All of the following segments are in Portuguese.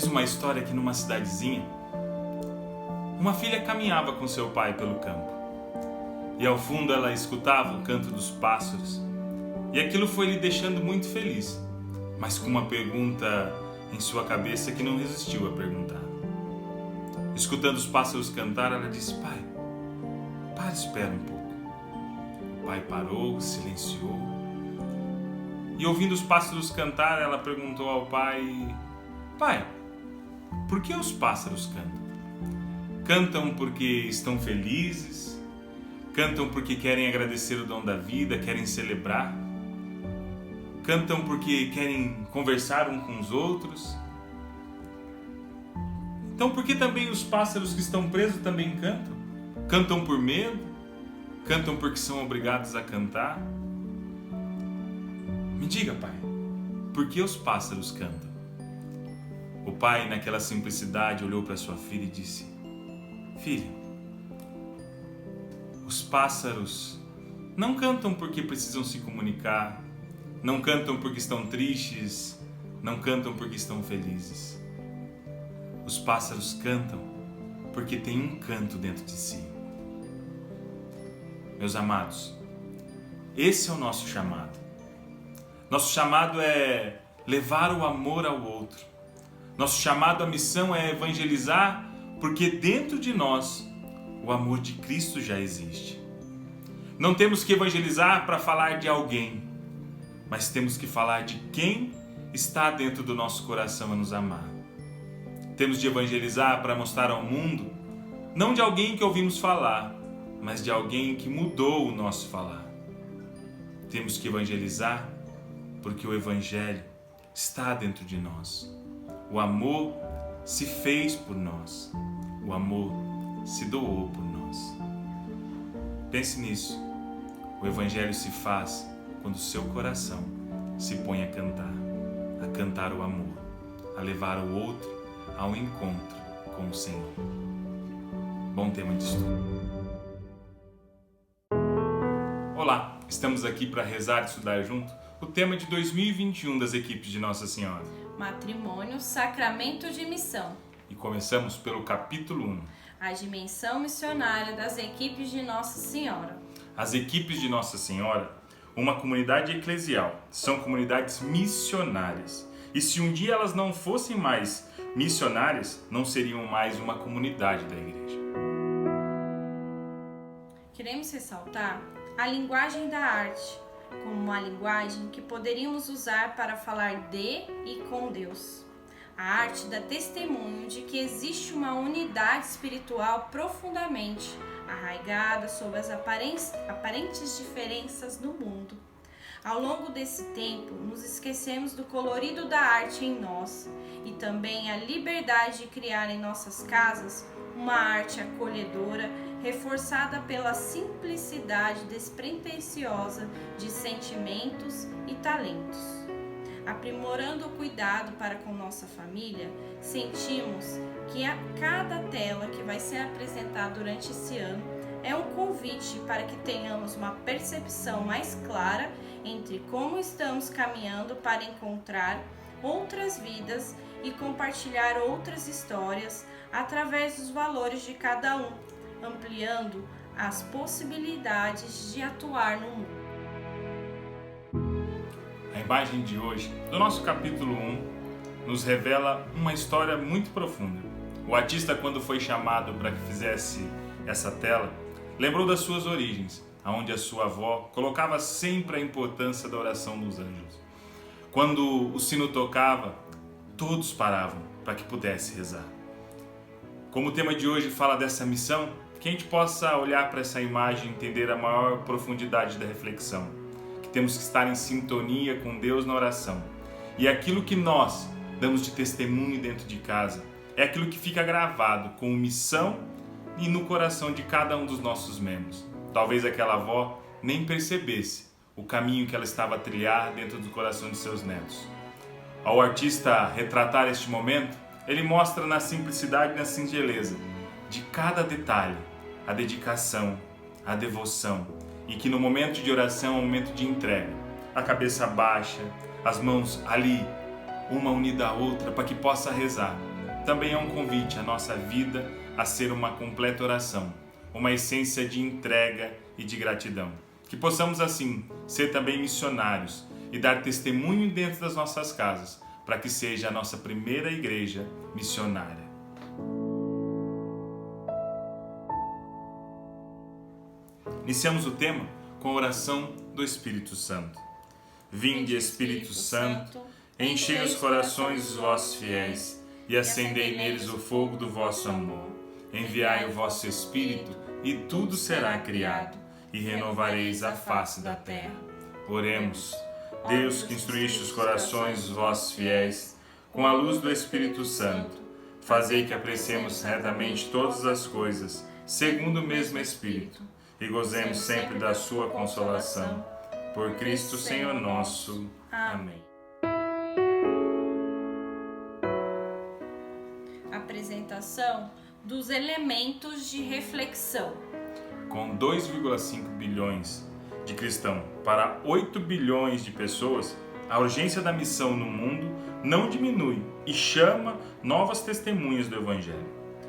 Diz uma história que numa cidadezinha, uma filha caminhava com seu pai pelo campo. E ao fundo ela escutava o canto dos pássaros. E aquilo foi lhe deixando muito feliz, mas com uma pergunta em sua cabeça que não resistiu a perguntar. Escutando os pássaros cantar, ela disse: pai, para, espera um pouco. O pai parou, silenciou. E ouvindo os pássaros cantar, ela perguntou ao pai: pai, por que os pássaros cantam? Cantam porque estão felizes? Cantam porque querem agradecer o dom da vida, querem celebrar? Cantam porque querem conversar uns com os outros? Então por que também os pássaros que estão presos também cantam? Cantam por medo? Cantam porque são obrigados a cantar? Me diga, pai, por que os pássaros cantam? O pai, naquela simplicidade, olhou para sua filha e disse: filha, os pássaros não cantam porque precisam se comunicar, não cantam porque estão tristes, não cantam porque estão felizes. Os pássaros cantam porque têm um canto dentro de si. Meus amados, esse é o nosso chamado. Nosso chamado é levar o amor ao outro. Nosso chamado, a missão é evangelizar, porque dentro de nós o amor de Cristo já existe. Não temos que evangelizar para falar de alguém, mas temos que falar de quem está dentro do nosso coração a nos amar. Temos de evangelizar para mostrar ao mundo, não de alguém que ouvimos falar, mas de alguém que mudou o nosso falar. Temos que evangelizar porque o Evangelho está dentro de nós. O amor se fez por nós. O amor se doou por nós. Pense nisso. O Evangelho se faz quando o seu coração se põe a cantar o amor, a levar o outro ao encontro com o Senhor. Bom tema de estudo. Olá, estamos aqui para rezar e estudar junto o tema de 2021 das equipes de Nossa Senhora. Matrimônio, sacramento de missão. E começamos pelo capítulo 1. A dimensão missionária das equipes de Nossa Senhora. As equipes de Nossa Senhora, uma comunidade eclesial, são comunidades missionárias. E se um dia elas não fossem mais missionárias, não seriam mais uma comunidade da igreja. Queremos ressaltar a linguagem da arte, como uma linguagem que poderíamos usar para falar de e com Deus. A arte dá testemunho de que existe uma unidade espiritual profundamente arraigada sob as aparentes diferenças no mundo. Ao longo desse tempo, nos esquecemos do colorido da arte em nós e também a liberdade de criar em nossas casas uma arte acolhedora, reforçada pela simplicidade despretensiosa de sentimentos e talentos. Aprimorando o cuidado para com nossa família, sentimos que a cada tela que vai ser apresentada durante esse ano é um convite para que tenhamos uma percepção mais clara entre como estamos caminhando para encontrar outras vidas e compartilhar outras histórias através dos valores de cada um, ampliando as possibilidades de atuar no mundo. A imagem de hoje, do nosso capítulo 1, nos revela uma história muito profunda. O artista, quando foi chamado para que fizesse essa tela, lembrou das suas origens, onde a sua avó colocava sempre a importância da oração dos anjos. Quando o sino tocava, todos paravam para que pudesse rezar. Como o tema de hoje fala dessa missão, que a gente possa olhar para essa imagem e entender a maior profundidade da reflexão. Que temos que estar em sintonia com Deus na oração. E aquilo que nós damos de testemunho dentro de casa é aquilo que fica gravado como missão e no coração de cada um dos nossos membros. Talvez aquela avó nem percebesse o caminho que ela estava a trilhar dentro do coração de seus netos. Ao artista retratar este momento, ele mostra na simplicidade e na singeleza de cada detalhe a dedicação, a devoção, e que no momento de oração é um momento de entrega. A cabeça baixa, as mãos ali, uma unida à outra, para que possa rezar, também é um convite à nossa vida a ser uma completa oração, uma essência de entrega e de gratidão. Que possamos assim ser também missionários e dar testemunho dentro das nossas casas, para que seja a nossa primeira igreja missionária. Iniciamos o tema com a oração do Espírito Santo. Vinde, Espírito Santo, enchei os corações dos vossos fiéis e acendei neles o fogo do vosso amor. Enviai o vosso Espírito e tudo será criado e renovareis a face da terra. Oremos. Deus, que instruíste os corações dos vossos fiéis com a luz do Espírito Santo, fazei que apreciemos retamente todas as coisas, segundo o mesmo Espírito, e gozemos sempre da sua consolação. Por Cristo Senhor nosso. Amém. Apresentação dos elementos de reflexão. Com 2,5 bilhões de cristãos para 8 bilhões de pessoas, a urgência da missão no mundo não diminui e chama novas testemunhas do Evangelho.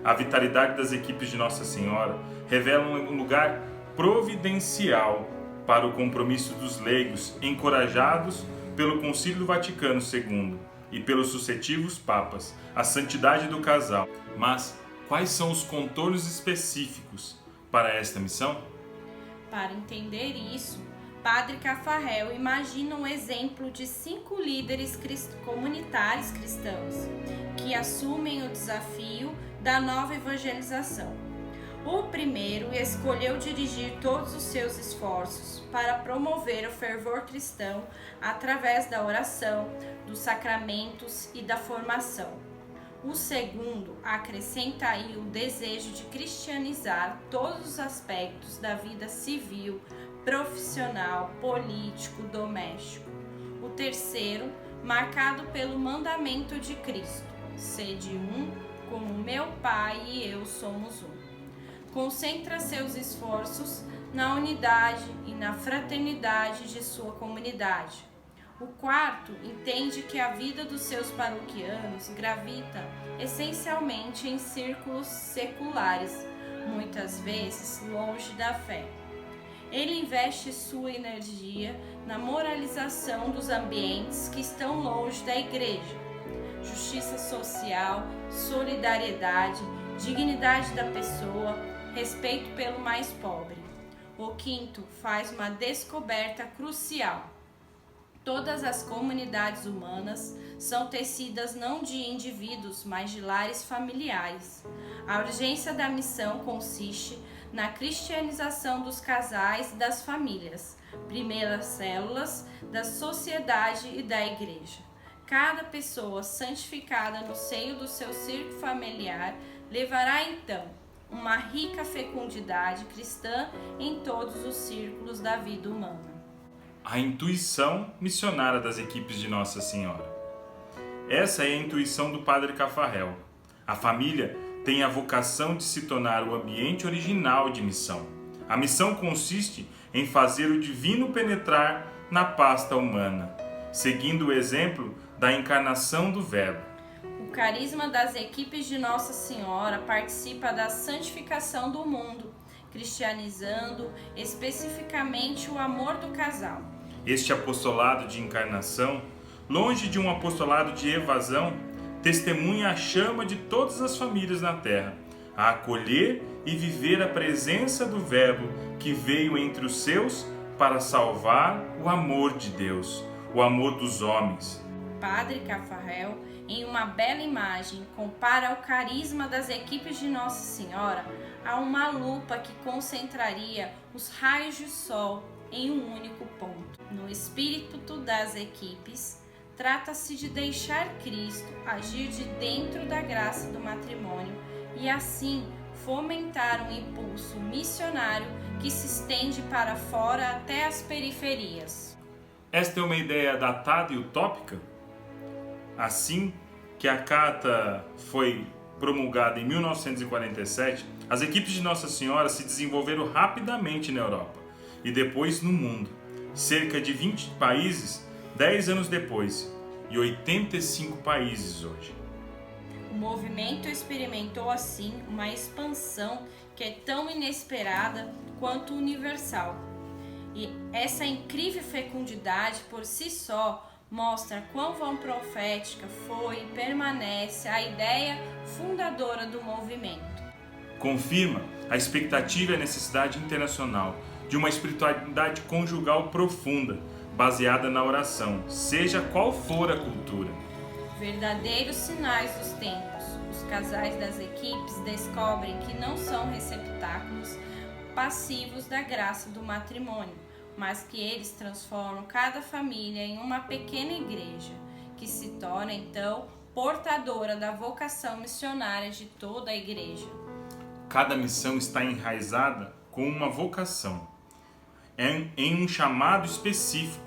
A vitalidade das equipes de Nossa Senhora revela um lugar providencial para o compromisso dos leigos, encorajados pelo Concílio Vaticano II e pelos sucessivos papas, a santidade do casal. Mas quais são os contornos específicos para esta missão? Para entender isso, Padre Cafarel imagina um exemplo de 5 líderes comunitários cristãos que assumem o desafio da nova evangelização. O primeiro escolheu dirigir todos os seus esforços para promover o fervor cristão através da oração, dos sacramentos e da formação. O segundo acrescenta aí o desejo de cristianizar todos os aspectos da vida civil, profissional, político, doméstico. O terceiro, marcado pelo mandamento de Cristo: sede um, como meu Pai e eu somos um. Concentra seus esforços na unidade e na fraternidade de sua comunidade. O quarto entende que a vida dos seus paroquianos gravita essencialmente em círculos seculares, muitas vezes longe da fé. Ele investe sua energia na moralização dos ambientes que estão longe da igreja. Justiça social, solidariedade, dignidade da pessoa, respeito pelo mais pobre. O quinto faz uma descoberta crucial. Todas as comunidades humanas são tecidas não de indivíduos, mas de lares familiares. A urgência da missão consiste na cristianização dos casais e das famílias, primeiras células da sociedade e da igreja. Cada pessoa santificada no seio do seu círculo familiar levará então uma rica fecundidade cristã em todos os círculos da vida humana. A intuição missionária das equipes de Nossa Senhora. Essa é a intuição do Padre Cafarel. A família tem a vocação de se tornar o ambiente original de missão. A missão consiste em fazer o divino penetrar na pasta humana, seguindo o exemplo da encarnação do Verbo. O carisma das equipes de Nossa Senhora participa da santificação do mundo, cristianizando especificamente o amor do casal. Este apostolado de encarnação, longe de um apostolado de evasão, testemunha a chama de todas as famílias na terra, a acolher e viver a presença do Verbo que veio entre os seus para salvar o amor de Deus, o amor dos homens. Padre Cafarel, em uma bela imagem, compara o carisma das equipes de Nossa Senhora a uma lupa que concentraria os raios de sol em um único ponto. No espírito das equipes, trata-se de deixar Cristo agir de dentro da graça do matrimônio e assim fomentar um impulso missionário que se estende para fora até as periferias. Esta é uma ideia datada e utópica? Assim que a carta foi promulgada em 1947, as equipes de Nossa Senhora se desenvolveram rapidamente na Europa e depois no mundo. Cerca de 20 países 10 anos depois e 85 países hoje. O movimento experimentou assim uma expansão que é tão inesperada quanto universal. E essa incrível fecundidade por si só mostra quão vão profética foi e permanece a ideia fundadora do movimento. Confirma a expectativa e a necessidade internacional de uma espiritualidade conjugal profunda, baseada na oração, seja qual for a cultura. Verdadeiros sinais dos tempos. Os casais das equipes descobrem que não são receptáculos passivos da graça do matrimônio, mas que eles transformam cada família em uma pequena igreja, que se torna então portadora da vocação missionária de toda a igreja. Cada missão está enraizada com uma vocação, em um chamado específico.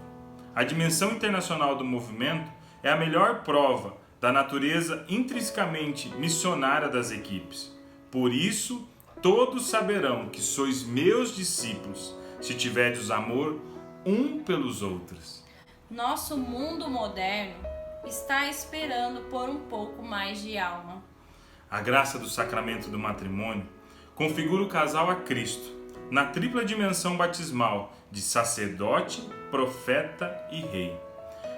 A dimensão internacional do movimento é a melhor prova da natureza intrinsecamente missionária das equipes. Por isso, todos saberão que sois meus discípulos, se tiverdes amor um pelos outros. Nosso mundo moderno está esperando por um pouco mais de alma. A graça do sacramento do matrimônio configura o casal a Cristo, na tripla dimensão batismal de sacerdote, profeta e rei.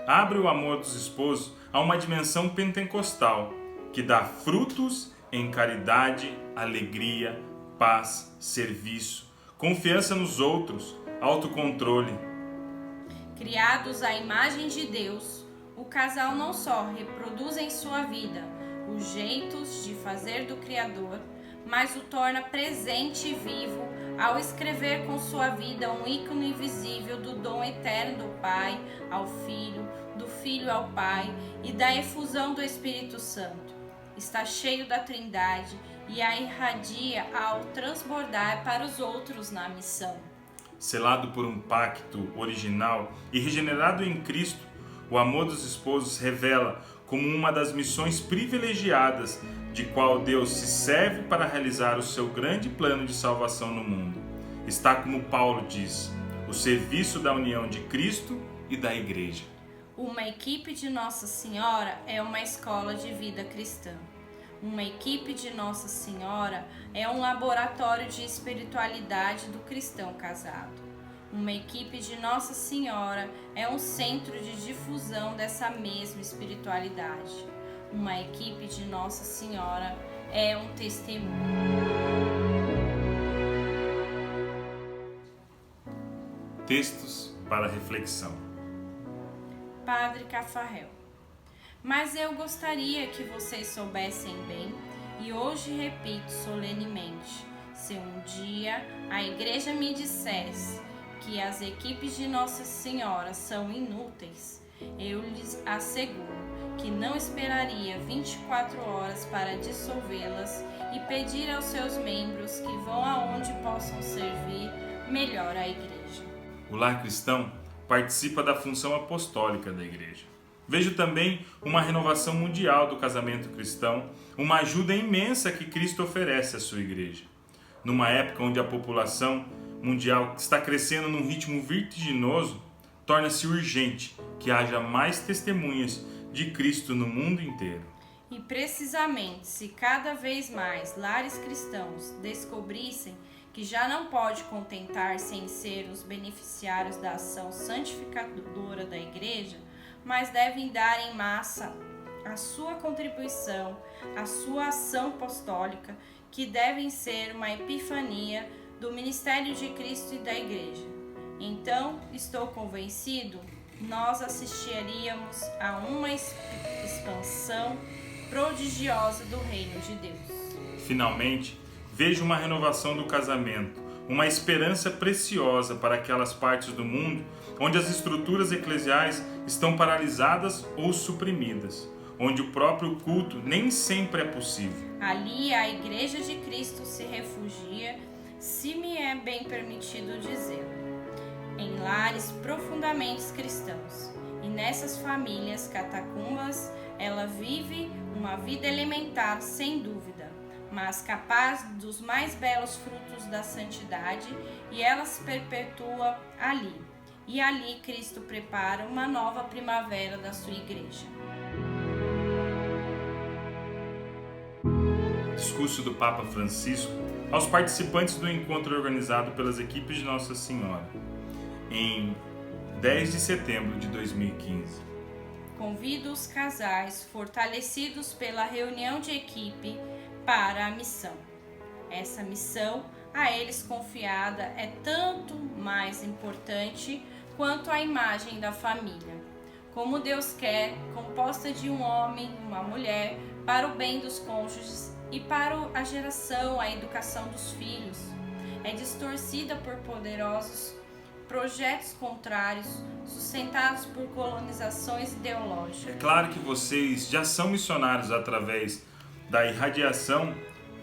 Abre o amor dos esposos a uma dimensão pentecostal, que dá frutos em caridade, alegria, paz, serviço, confiança nos outros, autocontrole. Criados à imagem de Deus, o casal não só reproduz em sua vida os jeitos de fazer do Criador, mas o torna presente e vivo ao escrever com sua vida um ícone invisível do dom eterno do Pai ao Filho, do Filho ao Pai e da efusão do Espírito Santo. Está cheio da Trindade e a irradia ao transbordar para os outros na missão. Selado por um pacto original e regenerado em Cristo, o amor dos esposos revela como uma das missões privilegiadas de qual Deus se serve para realizar o seu grande plano de salvação no mundo. Está como Paulo diz, o serviço da união de Cristo e da Igreja. Uma equipe de Nossa Senhora é uma escola de vida cristã. Uma equipe de Nossa Senhora é um laboratório de espiritualidade do cristão casado. Uma equipe de Nossa Senhora é um centro de difusão dessa mesma espiritualidade. Uma equipe de Nossa Senhora é um testemunho. Textos para reflexão. Padre Cafarel. Mas eu gostaria que vocês soubessem bem, e hoje repito solenemente, se um dia a Igreja me dissesse que as equipes de Nossa Senhora são inúteis, eu lhes asseguro que não esperaria 24 horas para dissolvê-las e pedir aos seus membros que vão aonde possam servir melhor a Igreja. O lar cristão participa da função apostólica da Igreja. Vejo também uma renovação mundial do casamento cristão, uma ajuda imensa que Cristo oferece à sua Igreja. Numa época onde a população mundial está crescendo num ritmo vertiginoso, torna-se urgente que haja mais testemunhas de Cristo no mundo inteiro. E precisamente se cada vez mais lares cristãos descobrissem que já não pode contentar-se em ser os beneficiários da ação santificadora da Igreja, mas devem dar em massa a sua contribuição, a sua ação apostólica, que devem ser uma epifania do ministério de Cristo e da Igreja. Então, estou convencido, nós assistiríamos a uma expansão prodigiosa do reino de Deus. Finalmente, vejo uma renovação do casamento, uma esperança preciosa para aquelas partes do mundo onde as estruturas eclesiais estão paralisadas ou suprimidas, onde o próprio culto nem sempre é possível. Ali a Igreja de Cristo se refugia, se me é bem permitido dizer, em lares profundamente cristãos. E nessas famílias catacumbas ela vive uma vida elementar, sem dúvida, mas capaz dos mais belos frutos da santidade, e ela se perpetua ali. E ali Cristo prepara uma nova primavera da sua Igreja. discurso do Papa Francisco aos participantes do encontro organizado pelas equipes de Nossa Senhora, em 10 de setembro de 2015. Convido os casais fortalecidos pela reunião de equipe para a missão. Essa missão, a eles confiada, é tanto mais importante quanto a imagem da família. Como Deus quer, composta de um homem e uma mulher, para o bem dos cônjuges e para a geração, a educação dos filhos. É distorcida por poderosos projetos contrários, sustentados por colonizações ideológicas. É claro que vocês já são missionários através da irradiação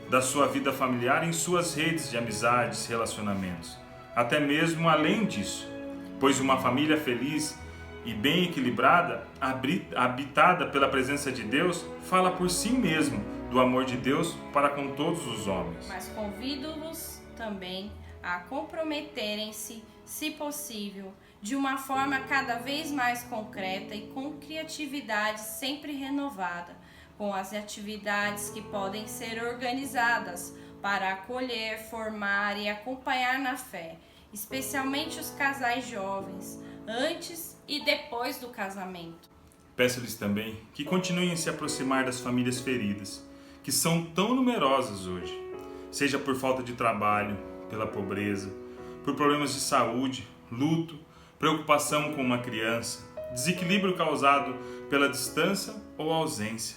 da sua vida familiar em suas redes de amizades, relacionamentos. Até mesmo além disso, pois uma família feliz e bem equilibrada, habitada pela presença de Deus, fala por si mesmo do amor de Deus para com todos os homens. Mas convido-vos também a comprometerem-se, se possível, de uma forma cada vez mais concreta e com criatividade sempre renovada, com as atividades que podem ser organizadas para acolher, formar e acompanhar na fé, especialmente os casais jovens, antes e depois do casamento. Peço-lhes também que continuem a se aproximar das famílias feridas, que são tão numerosas hoje, seja por falta de trabalho, pela pobreza, por problemas de saúde, luto, preocupação com uma criança, desequilíbrio causado pela distância ou ausência,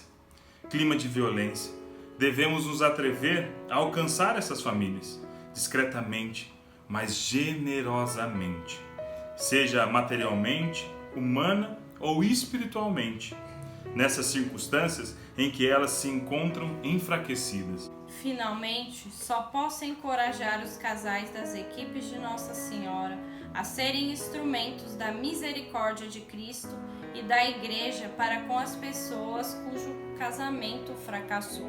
clima de violência. Devemos nos atrever a alcançar essas famílias, discretamente, mas generosamente, seja materialmente, humana ou espiritualmente, nessas circunstâncias em que elas se encontram enfraquecidas. Finalmente, só posso encorajar os casais das equipes de Nossa Senhora a serem instrumentos da misericórdia de Cristo e da Igreja para com as pessoas cujo casamento fracassou.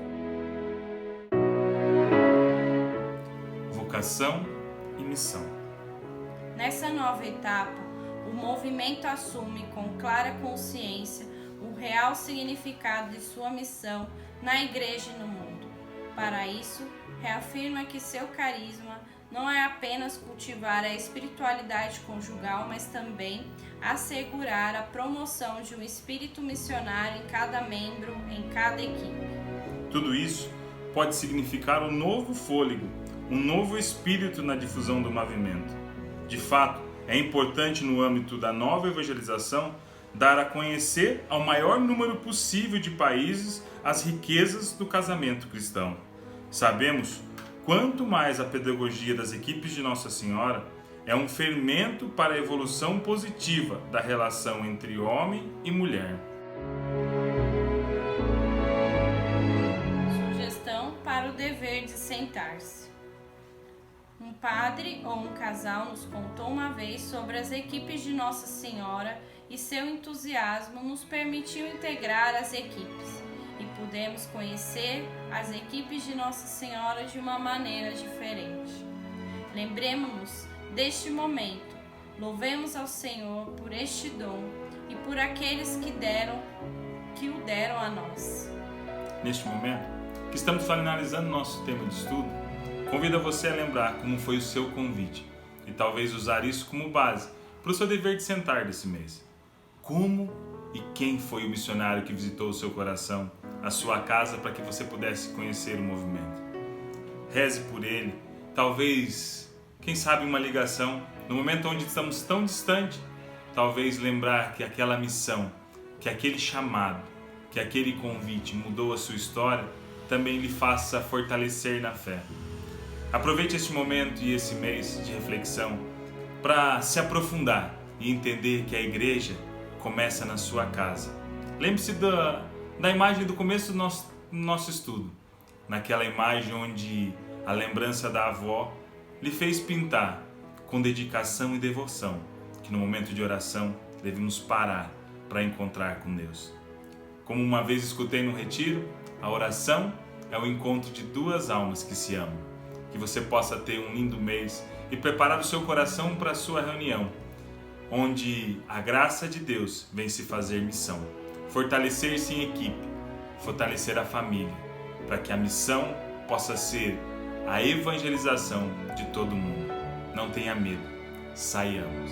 Vocação e missão. Nessa nova etapa, o movimento assume com clara consciência o real significado de sua missão na Igreja e no mundo. Para isso, reafirma que seu carisma não é apenas cultivar a espiritualidade conjugal, mas também assegurar a promoção de um espírito missionário em cada membro, em cada equipe. Tudo isso pode significar um novo fôlego, um novo espírito na difusão do movimento. De fato, é importante no âmbito da nova evangelização dar a conhecer ao maior número possível de países as riquezas do casamento cristão. Sabemos quanto mais a pedagogia das equipes de Nossa Senhora é um fermento para a evolução positiva da relação entre homem e mulher. Sugestão para o dever de sentar-se. Um padre ou um casal nos contou uma vez sobre as equipes de Nossa Senhora e seu entusiasmo nos permitiu integrar as equipes e pudemos conhecer as equipes de Nossa Senhora de uma maneira diferente. Lembremos-nos deste momento, louvemos ao Senhor por este dom e por aqueles que o deram a nós. Neste momento, que estamos finalizando nosso tema de estudo, convido você a lembrar como foi o seu convite e talvez usar isso como base para o seu dever de sentar desse mês. Como e quem foi o missionário que visitou o seu coração, a sua casa, para que você pudesse conhecer o movimento? Reze por ele, talvez, quem sabe uma ligação, no momento onde estamos tão distante, talvez lembrar que aquela missão, que aquele chamado, que aquele convite mudou a sua história, também lhe faça fortalecer na fé. Aproveite este momento e esse mês de reflexão para se aprofundar e entender que a igreja começa na sua casa. Lembre-se da imagem do começo do nosso estudo, naquela imagem onde a lembrança da avó lhe fez pintar com dedicação e devoção, que no momento de oração devemos parar para encontrar com Deus. Como uma vez escutei no retiro, a oração é o encontro de duas almas que se amam. Que você possa ter um lindo mês e preparar o seu coração para a sua reunião, onde a graça de Deus vem se fazer missão. Fortalecer-se em equipe, fortalecer a família, para que a missão possa ser a evangelização de todo mundo. Não tenha medo, saiamos.